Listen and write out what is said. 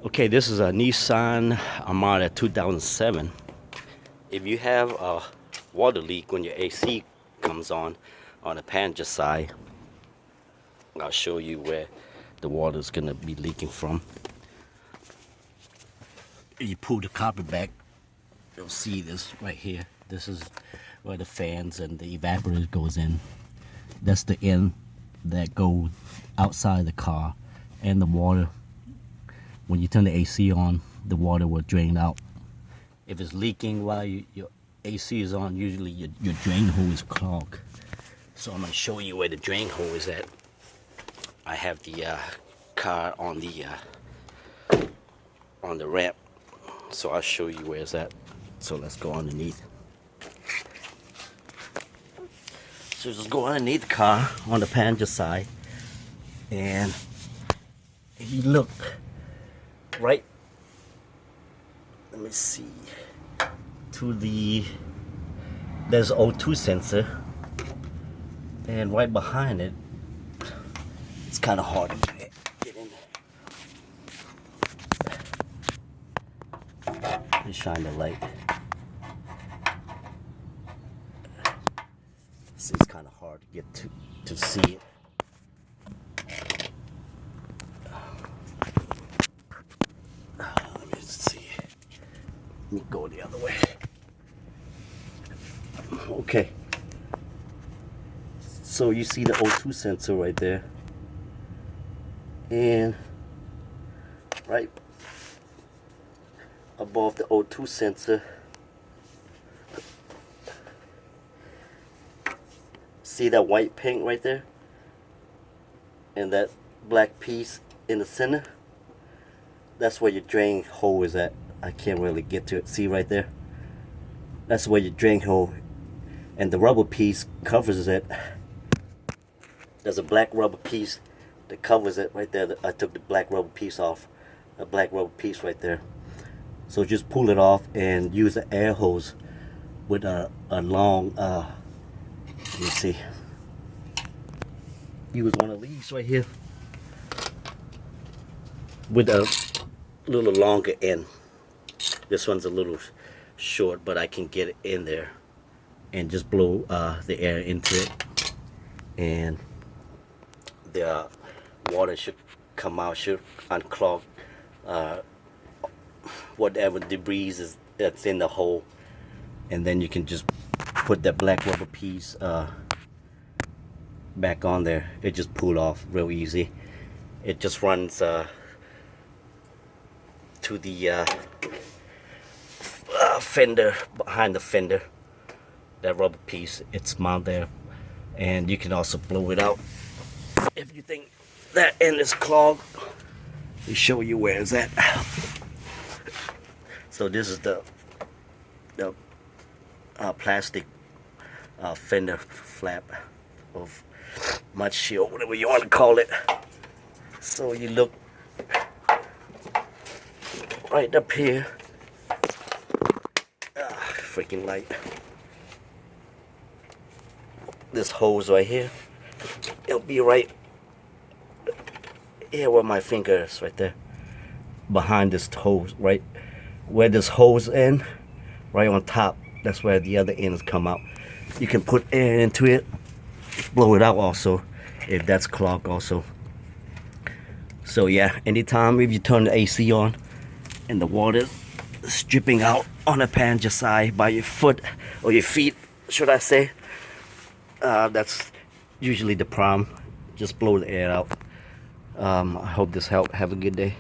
Okay, this is a Nissan Armada 2007. If you have a water leak when your AC comes on the passenger side, I'll show you where the water is going to be leaking from. You pull the carpet back, you'll see this right here. This is where the fans and the evaporator goes in. That's the end that goes outside the car, and the water, when you turn the AC on, the water will drain out. If it's leaking while your AC is on, usually your drain hole is clogged. So I'm going to show you where the drain hole is at. I have the car on the ramp, so I'll show you where it's at. So let's go underneath. So just go underneath the car on the passenger side, and if you look right, let me see, there's O2 sensor, and right behind it, it's kind of hard to get in there. Let me shine the light. See, it's kind of hard to get to see it. Let me see. Let me go the other way. Okay. So you see the O2 sensor right there. And right above the O2 sensor, see that white paint right there? And that black piece in the center? That's where your drain hole is at. I can't really get to it. See right there? That's where your drain hole, and the rubber piece covers it. There's a black rubber piece that covers it right there. I took the black rubber piece off. A black rubber piece right there. So just pull it off and use an air hose with a long, let me see. Use one of these right here with a little longer end. This one's a little short, but I can get it in there and just blow the air into it, and the water should come out, should unclog whatever debris is that's in the hole, and then you can just put that black rubber piece back on there. It just pulled off real easy. It just runs to the fender, behind the fender, that rubber piece. It's mounted there, and you can also blow it out if you think that end is clogged. Let me show you where it's at. So this is the plastic fender flap of mud shield, whatever you want to call it. So you look right up here. Freaking light. This hose right here, it'll be right here where my finger is, right there, behind this hose, right where this hose end, right on top. That's where the other ends come out. You can put air into it, blow it out also if that's clogged also. So yeah, anytime if you turn the AC on and the water is dripping out on the passenger side by your foot, or your feet should I say, that's usually the problem. Just blow the air out. I hope this helped. Have a good day.